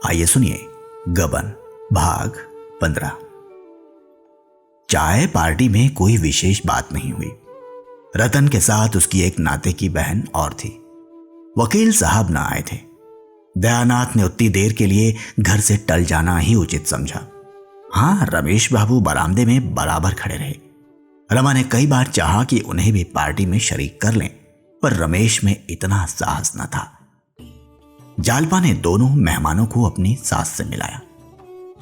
आइए सुनिए गबन भाग 15। चाय पार्टी में कोई विशेष बात नहीं हुई। रतन के साथ उसकी एक नाते की बहन और थी। वकील साहब ना आए थे। दयानाथ ने उतनी देर के लिए घर से टल जाना ही उचित समझा। हाँ, रमेश बाबू बरामदे में बराबर खड़े रहे। रमा ने कई बार चाहा कि उन्हें भी पार्टी में शरीक कर लें, पर रमेश में इतना साहस न था। जालपा ने दोनों मेहमानों को अपनी सास से मिलाया।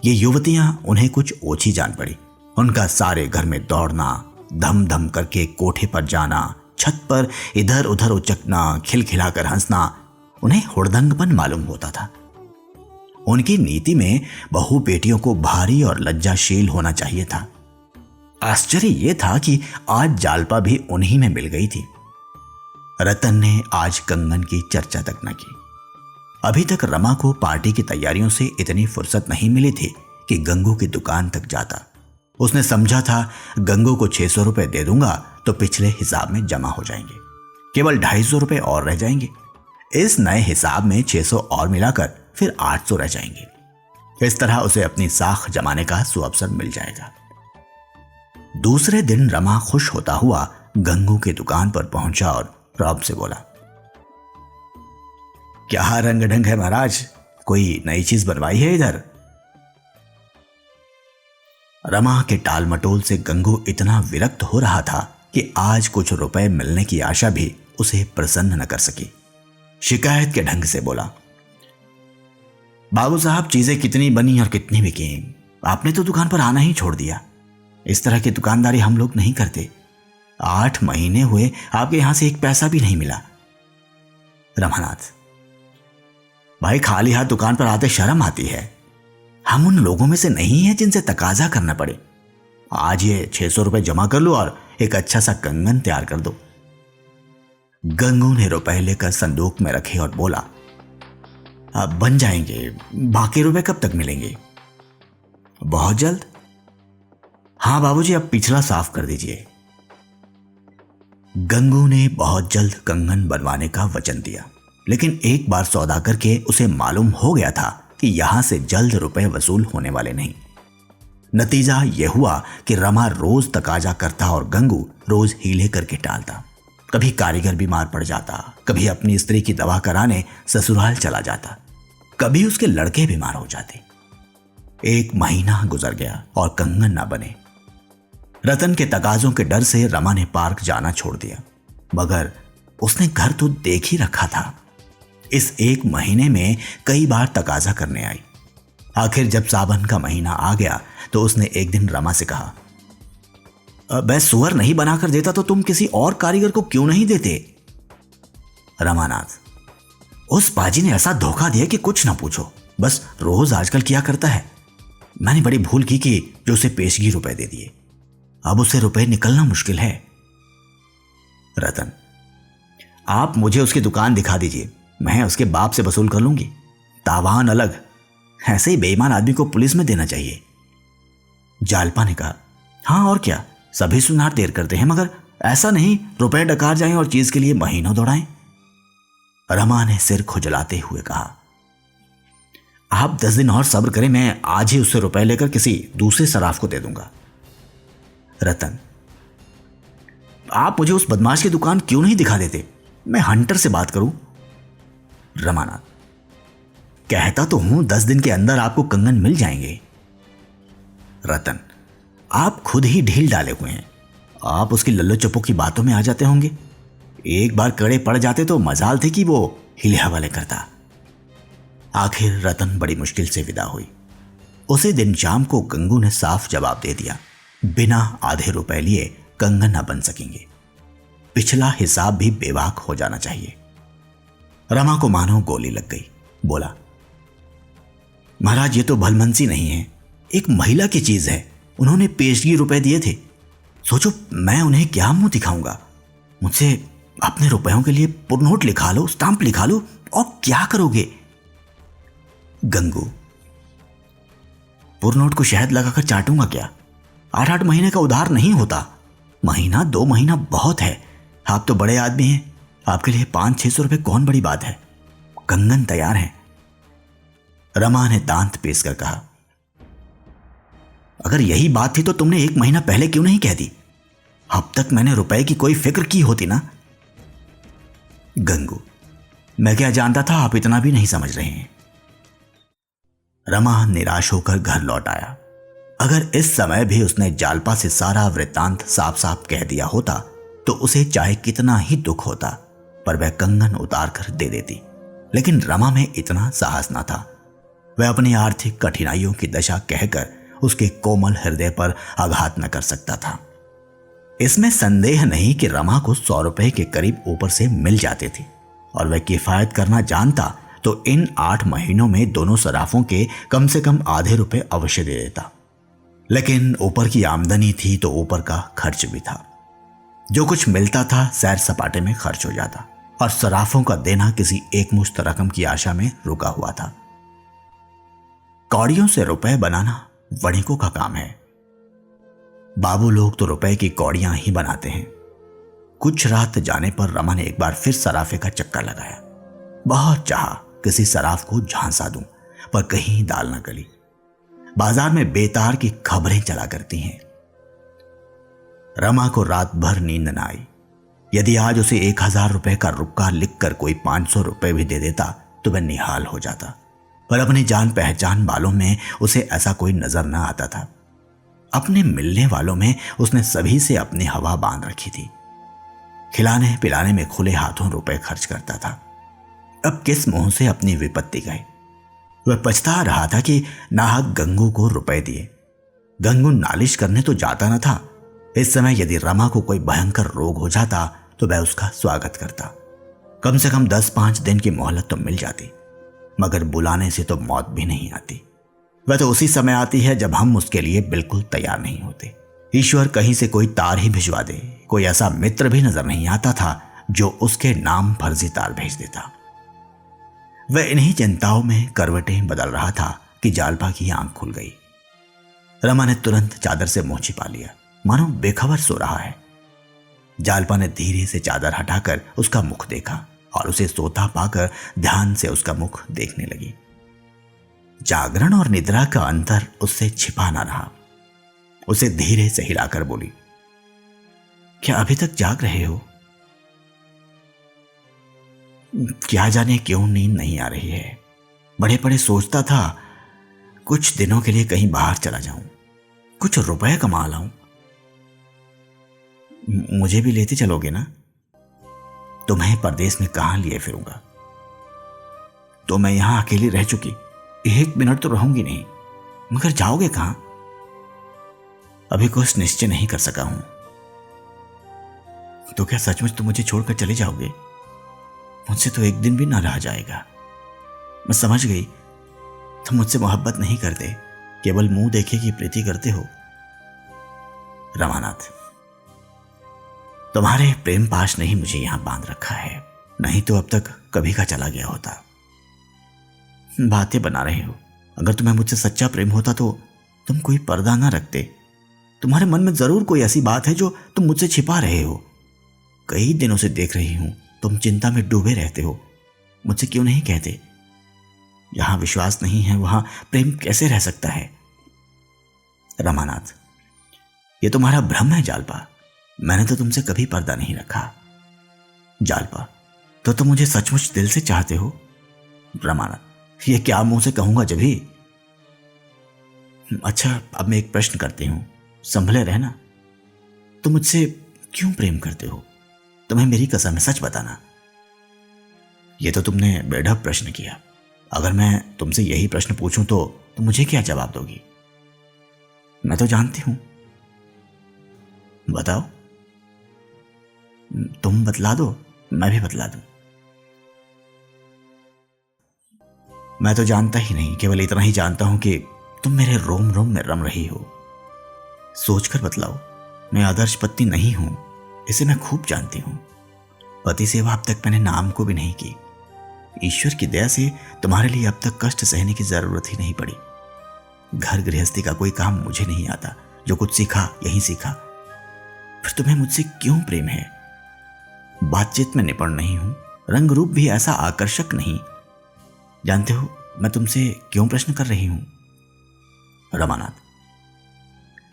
ये युवतियां उन्हें कुछ ओछी जान पड़ी। उनका सारे घर में दौड़ना, धम धम करके कोठे पर जाना, छत पर इधर उधर उचकना, खिलखिलाकर हंसना उन्हें हुड़दंगपन मालूम होता था। उनकी नीति में बहू बेटियों को भारी और लज्जाशील होना चाहिए था। आश्चर्य यह था कि आज जालपा भी उन्हीं में मिल गई थी। रतन ने आज कंगन की चर्चा तक न की। अभी तक रमा को पार्टी की तैयारियों से इतनी फुर्सत नहीं मिली थी कि गंगू की दुकान तक जाता। उसने समझा था गंगू को 600 रुपए दे दूंगा तो पिछले हिसाब में जमा हो जाएंगे, केवल 250 रुपए और रह जाएंगे। इस नए हिसाब में 600 और मिलाकर फिर 800 रह जाएंगे। इस तरह उसे अपनी साख जमाने का सुअवसर मिल जाएगा। दूसरे दिन रमा खुश होता हुआ गंगू की दुकान पर पहुंचा और रौब से बोला, क्या रंग ढंग है महाराज, कोई नई चीज बनवाई है इधर? रमा के टाल मटोल से गंगू इतना विरक्त हो रहा था कि आज कुछ रुपए मिलने की आशा भी उसे प्रसन्न न कर सकी। शिकायत के ढंग से बोला, बाबू साहब, चीजें कितनी बनी और कितनी बिकी, आपने तो दुकान पर आना ही छोड़ दिया। इस तरह की दुकानदारी हम लोग नहीं करते। 8 महीने हुए आपके यहां से एक पैसा भी नहीं मिला। रमानाथ, भाई खाली हाथ दुकान पर आते शर्म आती है। हम उन लोगों में से नहीं हैं जिनसे तकाजा करना पड़े। आज ये 600 रुपए जमा कर लो और एक अच्छा सा कंगन तैयार कर दो। गंगू ने रुपए लेकर संदूक में रखे और बोला, अब बन जाएंगे, बाकी रुपए कब तक मिलेंगे? बहुत जल्द। हाँ बाबूजी, अब पिछला साफ कर दीजिए। गंगू ने बहुत जल्द कंगन बनवाने का वचन दिया, लेकिन एक बार सौदा करके उसे मालूम हो गया था कि यहां से जल्द रुपए वसूल होने वाले नहीं। नतीजा यह हुआ कि रमा रोज तकाजा करता और गंगू रोज हीले करके टालता। कभी कारीगर बीमार पड़ जाता, कभी अपनी स्त्री की दवा कराने ससुराल चला जाता, कभी उसके लड़के बीमार हो जाते। 1 महीना गुजर गया और कंगन ना बने। रतन के तकाजों के डर से रमा ने पार्क जाना छोड़ दिया, मगर उसने घर तो देख ही रखा था। इस 1 महीने में कई बार तकाजा करने आई। आखिर जब सावन का महीना आ गया तो उसने एक दिन रमा से कहा, मैं सुअर नहीं बनाकर देता तो तुम किसी और कारीगर को क्यों नहीं देते? रमानाथ, उस बाजी ने ऐसा धोखा दिया कि कुछ ना पूछो, बस रोज आजकल किया करता है। मैंने बड़ी भूल की कि जो उसे पेशगी रुपए दे दिए। अब उसे रुपए निकलना मुश्किल है। रतन, आप मुझे उसकी दुकान दिखा दीजिए, मैं उसके बाप से वसूल कर लूंगी। तावान अलग, ऐसे ही बेईमान आदमी को पुलिस में देना चाहिए। जालपा ने कहा, हाँ और क्या, सभी सुनार देर करते हैं, मगर ऐसा नहीं रुपए डकार जाएं और चीज के लिए महीनों दौड़ाएं। रमा ने सिर खुजलाते हुए कहा, आप 10 दिन और सब्र करें, मैं आज ही उससे रुपए लेकर किसी दूसरे सराफ को दे दूंगा। रतन, आप मुझे उस बदमाश की दुकान क्यों नहीं दिखा देते? मैं हंटर से बात करूं। रमानाथ, कहता तो हूं 10 दिन के अंदर आपको कंगन मिल जाएंगे। रतन, आप खुद ही ढील डाले हुए हैं। आप उसकी लल्लो चप्पो की बातों में आ जाते होंगे। एक बार कड़े पड़ जाते तो मजाल थी कि वो हिले हवाले करता। आखिर रतन बड़ी मुश्किल से विदा हुई। उसी दिन शाम को गंगू ने साफ जवाब दे दिया, बिना आधे रुपए लिए कंगन न बन सकेंगे। पिछला हिसाब भी बेबाक हो जाना चाहिए। रमा को मानो गोली लग गई। बोला, महाराज ये तो भलमनसी नहीं है, एक महिला की चीज है। उन्होंने पेशगी रुपए दिए थे। सोचो मैं उन्हें क्या मुंह दिखाऊंगा? मुझसे अपने रुपयों के लिए पुरनोट लिखा लो, स्टांप लिखा लो, और क्या करोगे? गंगू, पुरनोट को शहद लगाकर चाटूंगा क्या? 8-8 महीने का उधार नहीं होता। महीना 2 महीना बहुत है। आप तो बड़े आदमी हैं, आपके लिए 500-600 रुपए कौन बड़ी बात है? कंगन तैयार है। रमा ने दांत पीस कर कहा, अगर यही बात थी तो तुमने 1 महीना पहले क्यों नहीं कह दी? अब तक मैंने रुपए की कोई फिक्र की होती ना। गंगू, मैं क्या जानता था आप इतना भी नहीं समझ रहे हैं। रमा निराश होकर घर लौट आया। अगर इस समय भी उसने जालपा से सारा वृत्तांत साफ साफ कह दिया होता तो उसे चाहे कितना ही दुख होता, पर वह कंगन उतार कर दे देती। लेकिन रमा में इतना साहस न था। वह अपनी आर्थिक कठिनाइयों की दशा कहकर उसके कोमल हृदय पर आघात न कर सकता था। इसमें संदेह नहीं कि रमा को 100 रुपए के करीब ऊपर से मिल जाते थे और वह किफायत करना जानता तो इन 8 महीनों में दोनों सराफों के कम से कम आधे रुपए अवश्य दे देता। लेकिन ऊपर की आमदनी थी तो ऊपर का खर्च भी था। जो कुछ मिलता था सैर सपाटे में खर्च हो जाता और सराफों का देना किसी एकमुश्त रकम की आशा में रुका हुआ था। कौड़ियों से रुपए बनाना वणिकों का काम है। बाबू लोग तो रुपए की कौड़ियां ही बनाते हैं। कुछ रात जाने पर रमा ने एक बार फिर सराफे का चक्कर लगाया। बहुत चाहा किसी सराफ को झांसा दूं, पर कहीं दाल न गली। बाजार में बेतार की खबरें चला करती हैं। रमा को रात भर नींद न आई। यदि आज उसे 1000 रुपए का रुपका लिखकर कोई 500 रुपए भी दे देता तो वह निहाल हो जाता, पर अपनी जान पहचान वालों में उसे ऐसा कोई नजर न आता था। अपने मिलने वालों में उसने सभी से अपनी हवा बांध रखी थी। खिलाने पिलाने में खुले हाथों रुपए खर्च करता था। अब किस मुंह से अपनी विपत्ति कहे? वह पछता रहा था कि नाहक गंगू को रुपए दिए। गंगू नालिश करने तो जाता न था। इस समय यदि रमा को कोई भयंकर रोग हो जाता तो वह उसका स्वागत करता। कम से कम 10-5 दिन की मोहलत तो मिल जाती, मगर बुलाने से तो मौत भी नहीं आती। वह तो उसी समय आती है जब हम उसके लिए बिल्कुल तैयार नहीं होते। ईश्वर कहीं से कोई तार ही भिजवा दे। कोई ऐसा मित्र भी नजर नहीं आता था जो उसके नाम फर्जी तार भेज देता। वह इन्हीं चिंताओं में करवटें बदल रहा था कि जालपा की आंख खुल गई। रमा ने तुरंत चादर से मुंह छिपा लिया, मानो बेखबर सो रहा है। जालपा ने धीरे से चादर हटाकर उसका मुख देखा और उसे सोता पाकर ध्यान से उसका मुख देखने लगी। जागरण और निद्रा का अंतर उससे छिपा ना रहा। उसे धीरे से हिलाकर बोली, क्या अभी तक जाग रहे हो? क्या जाने क्यों नींद नहीं आ रही है। बड़े बड़े सोचता था कुछ दिनों के लिए कहीं बाहर चला जाऊं, कुछ रुपए कमा लाऊं। मुझे भी लेते चलोगे ना? तुम्हें परदेश में कहां लिए फिरूंगा? तो मैं यहां अकेली रह चुकी, 1 मिनट तो रहूंगी नहीं, मगर जाओगे कहां? अभी कुछ निश्चय नहीं कर सका हूं। तो क्या सचमुच तुम मुझे छोड़कर चले जाओगे? मुझसे तो 1 दिन भी ना रहा जाएगा। मैं समझ गई तुम मुझसे मोहब्बत नहीं करते, केवल मुंह देखे की प्रीति करते हो। रमानाथ, तुम्हारे प्रेम पाश ने ही मुझे यहां बांध रखा है, नहीं तो अब तक कभी का चला गया होता। बातें बना रहे हो। अगर तुम्हें मुझसे सच्चा प्रेम होता तो तुम कोई पर्दा ना रखते। तुम्हारे मन में जरूर कोई ऐसी बात है जो तुम मुझसे छिपा रहे हो। कई दिनों से देख रही हूं तुम चिंता में डूबे रहते हो। मुझसे क्यों नहीं कहते? जहां विश्वास नहीं है वहां प्रेम कैसे रह सकता है? रमानाथ, ये तुम्हारा भ्रम है जालपा। मैंने तो तुमसे कभी पर्दा नहीं रखा। जालपा, तो तुम मुझे सचमुच दिल से चाहते हो? रमानाथ, ये क्या मुंह से कहूंगा जभी। अच्छा, अब मैं एक प्रश्न करती हूं, संभले रहना। तुम मुझसे क्यों प्रेम करते हो? तुम्हें मेरी कसम है, सच बताना। यह तो तुमने बेढब प्रश्न किया। अगर मैं तुमसे यही प्रश्न पूछूं तो तुम मुझे क्या जवाब दोगी? मैं तो जानती हूं। बताओ। तुम बतला दो, मैं भी बतला दूं। मैं तो जानता ही नहीं, केवल इतना ही जानता हूं कि तुम मेरे रोम रोम में रम रही हो। सोचकर बतलाओ। मैं आदर्श पत्नी नहीं हूं, इसे मैं खूब जानती हूं। पति सेवा अब तक मैंने नाम को भी नहीं की। ईश्वर की दया से तुम्हारे लिए अब तक कष्ट सहने की जरूरत ही नहीं पड़ी। घर गृहस्थी का कोई काम मुझे नहीं आता। जो कुछ सीखा यहीं सीखा। फिर तुम्हें मुझसे क्यों प्रेम है? बातचीत में निपुण नहीं हूं, रंग रूप भी ऐसा आकर्षक नहीं। जानते हो, मैं तुमसे क्यों प्रश्न कर रही हूं? रमानाथ,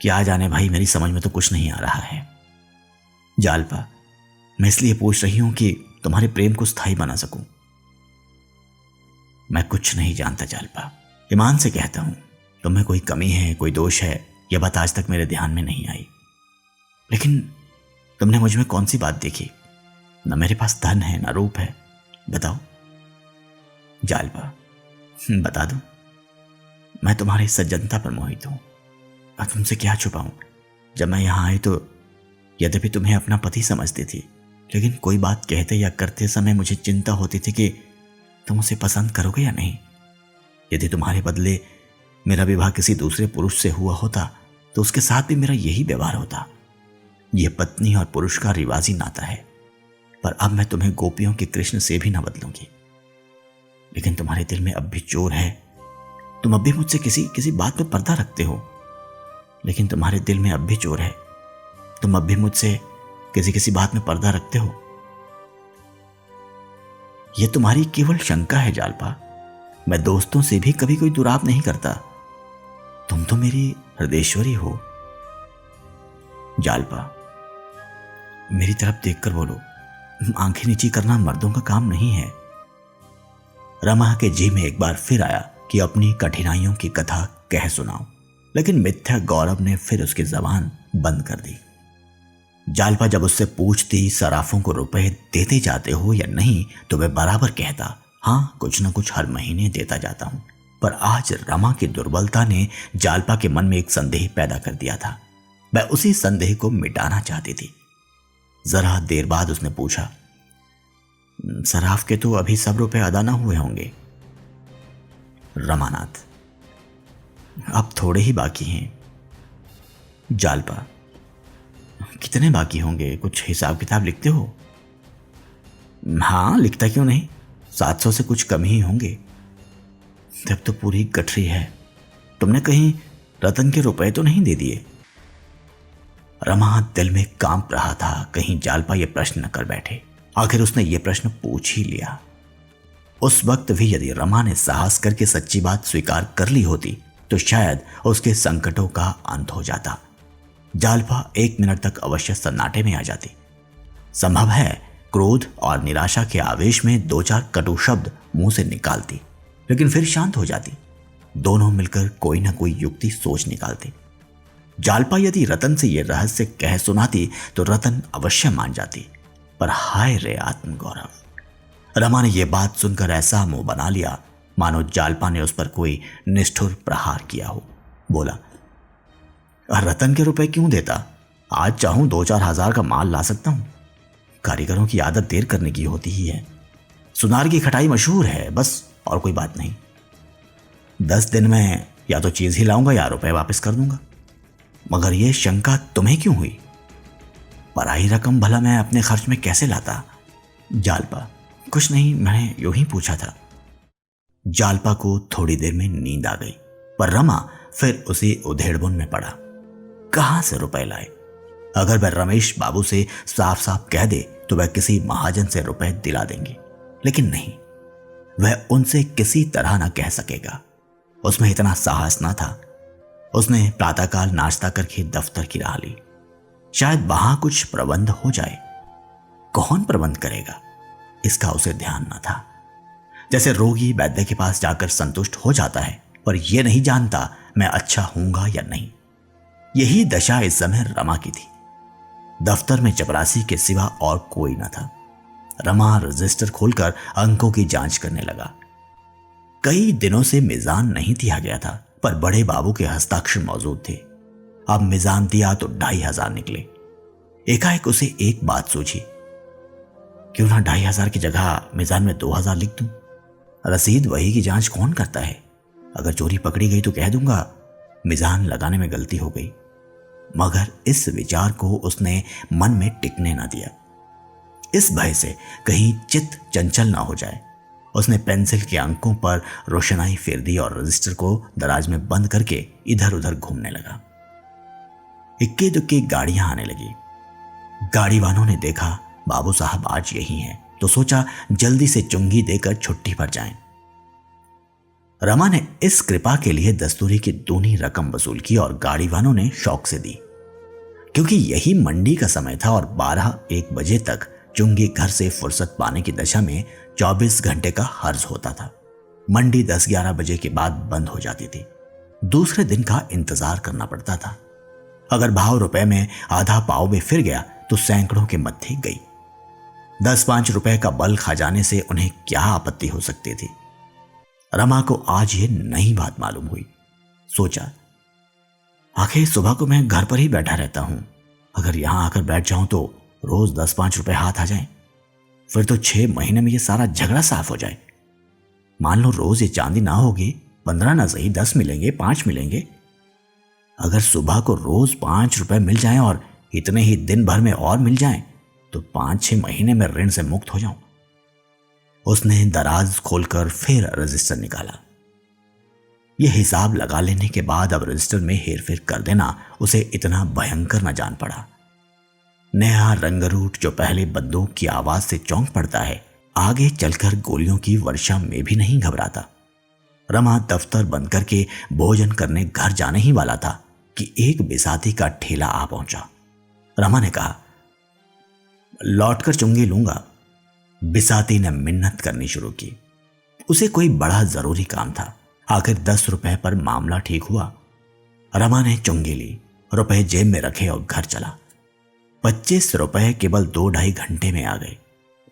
क्या जाने भाई, मेरी समझ में तो कुछ नहीं आ रहा है। जालपा, मैं इसलिए पूछ रही हूं कि तुम्हारे प्रेम को स्थायी बना सकूं। मैं कुछ नहीं जानता जालपा, ईमान से कहता हूं, तुम्हें कोई कमी है, कोई दोष है, यह बात आज तक मेरे ध्यान में नहीं आई। लेकिन तुमने मुझ में कौन सी बात देखी? न मेरे पास धन है, न रूप है, बताओ। जालपा, बता दो, मैं तुम्हारी सज्जनता पर मोहित हूं। और तुमसे क्या छुपाऊं? जब मैं यहां आई तो यद्यपि तुम्हें अपना पति समझती थी, लेकिन कोई बात कहते या करते समय मुझे चिंता होती थी कि तुम उसे पसंद करोगे या नहीं। यदि तुम्हारे बदले मेरा विवाह किसी दूसरे पुरुष से हुआ होता तो उसके साथ भी मेरा यही व्यवहार होता। यह पत्नी और पुरुष का रिवाजी नाता है, पर अब मैं तुम्हें गोपियों के कृष्ण से भी ना बदलूंगी। लेकिन तुम्हारे दिल में अब भी चोर है। तुम अब भी मुझसे किसी बात में पर्दा रखते हो, लेकिन तुम्हारे दिल में अब भी चोर है। तुम अब भी मुझसे किसी बात में पर्दा रखते हो। यह तुम्हारी केवल शंका है जालपा। मैं दोस्तों से भी कभी कोई दुराव नहीं करता। तुम तो मेरी हृदयेश्वरी हो। जालपा, मेरी तरफ देखकर बोलो, आंखें नीची करना मर्दों का काम नहीं है। रमा के जी में एक बार फिर आया कि अपनी कठिनाइयों की कथा कह सुनाओ, लेकिन मिथ्या गौरव ने फिर उसकी जबान बंद कर दी। जालपा जब उससे पूछती सराफों को रुपए देते जाते हो या नहीं, तो वह बराबर कहता, हाँ, कुछ न कुछ हर महीने देता जाता हूं। पर आज रमा की दुर्बलता ने जालपा के मन में एक संदेह पैदा कर दिया था। वह उसी संदेह को मिटाना चाहती थी। जरा देर बाद उसने पूछा, सराफ के तो अभी सब रुपए अदा ना हुए होंगे। रमानाथ, अब थोड़े ही बाकी हैं। जालपा, कितने बाकी होंगे? कुछ हिसाब किताब लिखते हो? हाँ, लिखता क्यों नहीं, 700 से कुछ कम ही होंगे। तब तो पूरी गठरी है। तुमने कहीं रतन के रुपए तो नहीं दे दिए? रमा दिल में कांप रहा था, कहीं जालपा ये प्रश्न न कर बैठे। आखिर उसने ये प्रश्न पूछ ही लिया। उस वक्त भी यदि रमा ने साहस करके सच्ची बात स्वीकार कर ली होती तो शायद उसके संकटों का अंत हो जाता। जालपा 1 मिनट तक अवश्य सन्नाटे में आ जाती। संभव है क्रोध और निराशा के आवेश में 2-4 कटु शब्द मुंह से निकालती, लेकिन फिर शांत हो जाती। दोनों मिलकर कोई ना कोई युक्ति सोच निकालते। जालपा यदि रतन से यह रहस्य कह सुनाती तो रतन अवश्य मान जाती, पर हाय रे आत्मगौरव। रमा ने यह बात सुनकर ऐसा मुंह बना लिया मानो जालपा ने उस पर कोई निष्ठुर प्रहार किया हो। बोला, रतन के रुपए क्यों देता? आज चाहूं 2-4 हजार का माल ला सकता हूं। कारीगरों की आदत देर करने की होती ही है। सुनार की खटाई मशहूर है, बस और कोई बात नहीं। 10 दिन में या तो चीज ही लाऊंगा या रुपए वापस कर दूंगा। मगर यह शंका तुम्हें क्यों हुई? पराई रकम भला मैं अपने खर्च में कैसे लाता? जालपा, कुछ नहीं, मैंने यूं ही पूछा था। जालपा को थोड़ी देर में नींद आ गई, पर रमा फिर उसी उधेड़बुन में पड़ा। कहां से रुपए लाए? अगर वह रमेश बाबू से साफ साफ कह दे तो वह किसी महाजन से रुपए दिला देंगे, लेकिन नहीं, वह उनसे किसी तरह ना कह सकेगा। उसमें इतना साहस ना था। उसने प्रातःकाल नाश्ता करके दफ्तर की राह ली। शायद वहां कुछ प्रबंध हो जाए। कौन प्रबंध करेगा, इसका उसे ध्यान न था। जैसे रोगी वैद्य के पास जाकर संतुष्ट हो जाता है, पर यह नहीं जानता मैं अच्छा हूंगा या नहीं। यही दशा इस समय रमा की थी। दफ्तर में चपरासी के सिवा और कोई न था। रमा रजिस्टर खोलकर अंकों की जांच करने लगा। कई दिनों से मिजान नहीं दिया गया था, पर बड़े बाबू के हस्ताक्षर मौजूद थे। अब मिजान दिया तो 2,500 निकले। एकाएक उसे एक बात सूझी, क्यों ना 2,500 की जगह मिजान में 2,000 लिख दूं। रसीद वही की जांच कौन करता है? अगर चोरी पकड़ी गई तो कह दूंगा मिजान लगाने में गलती हो गई। मगर इस विचार को उसने मन में टिकने ना दिया। इस भय से कहीं चित्त चंचल ना हो जाए, उसने पेंसिल के अंकों पर रोशनाई फेर दी और रजिस्टर को दराज में बंद करके इधर उधर घूमने लगा। इक्के दुक्के गाड़ियां आने लगी। गाड़ी वालों ने देखा बाबू साहब आज यही हैं, तो सोचा जल्दी से चुंगी देकर छुट्टी पर जाएं। रमा ने इस कृपा के लिए दस्तूरी की दूनी रकम वसूल की और गाड़ी वालों ने शौक से दी, क्योंकि यही मंडी का समय था और 12-1 बजे तक चुंगी घर से फुर्सत पाने की दशा में 24 घंटे का हर्ज होता था। मंडी 10-11 बजे के बाद बंद हो जाती थी। दूसरे दिन का इंतजार करना पड़ता था। अगर भाव रुपए में आधा पाव भी फिर गया तो सैकड़ों के मत्थे गई। 10-5 रुपए का बल खा जाने से उन्हें क्या आपत्ति हो सकती थी। रमा को आज ये नई बात मालूम हुई। सोचा, आखिर सुबह को मैं घर पर ही बैठा रहता हूं, अगर यहां आकर बैठ जाऊं तो रोज 10-5 रुपए हाथ आ जाएं, फिर तो 6 महीने में ये सारा झगड़ा साफ हो जाए। मान लो रोज ये चांदी ना होगी, 15 ना सही 10 मिलेंगे, 5 मिलेंगे। अगर सुबह को रोज 5 रुपए मिल जाएं और इतने ही दिन भर में और मिल जाएं तो 5-6 महीने में ऋण से मुक्त हो जाऊं। उसने दराज खोलकर फिर रजिस्टर निकाला। यह हिसाब लगा लेने के बाद अब रजिस्टर में हेरफेर कर देना उसे इतना भयंकर न जान पड़ा। नया रंगरूट जो पहले बंदूक की आवाज से चौंक पड़ता है, आगे चलकर गोलियों की वर्षा में भी नहीं घबराता। रमा दफ्तर बंद करके भोजन करने घर जाने ही वाला था कि एक बिसाती का ठेला आ पहुंचा। रमा ने कहा, लौटकर चुंगी लूंगा। बिसाती ने मिन्नत करनी शुरू की। उसे कोई बड़ा जरूरी काम था। आखिर 10 रुपए पर मामला ठीक हुआ। रमा ने चुंगी ली, रुपए जेब में रखे और घर चला। 25 रुपए केवल 2-2.5 घंटे में आ गए।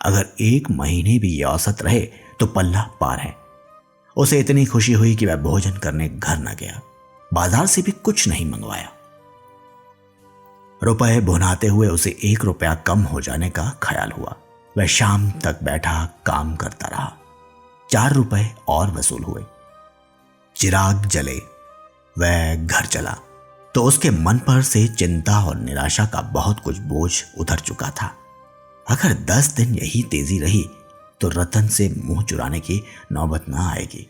अगर 1 महीने भी ये औसत रहे तो पल्ला पार है। उसे इतनी खुशी हुई कि वह भोजन करने घर न गया, बाजार से भी कुछ नहीं मंगवाया। रुपए भुनाते हुए उसे 1 रुपया कम हो जाने का ख्याल हुआ। वह शाम तक बैठा काम करता रहा। 4 रुपए और वसूल हुए। चिराग जले, वह घर चला तो उसके मन पर से चिंता और निराशा का बहुत कुछ बोझ उतर चुका था। अगर 10 दिन यही तेजी रही तो रतन से मुंह चुराने की नौबत न आएगी।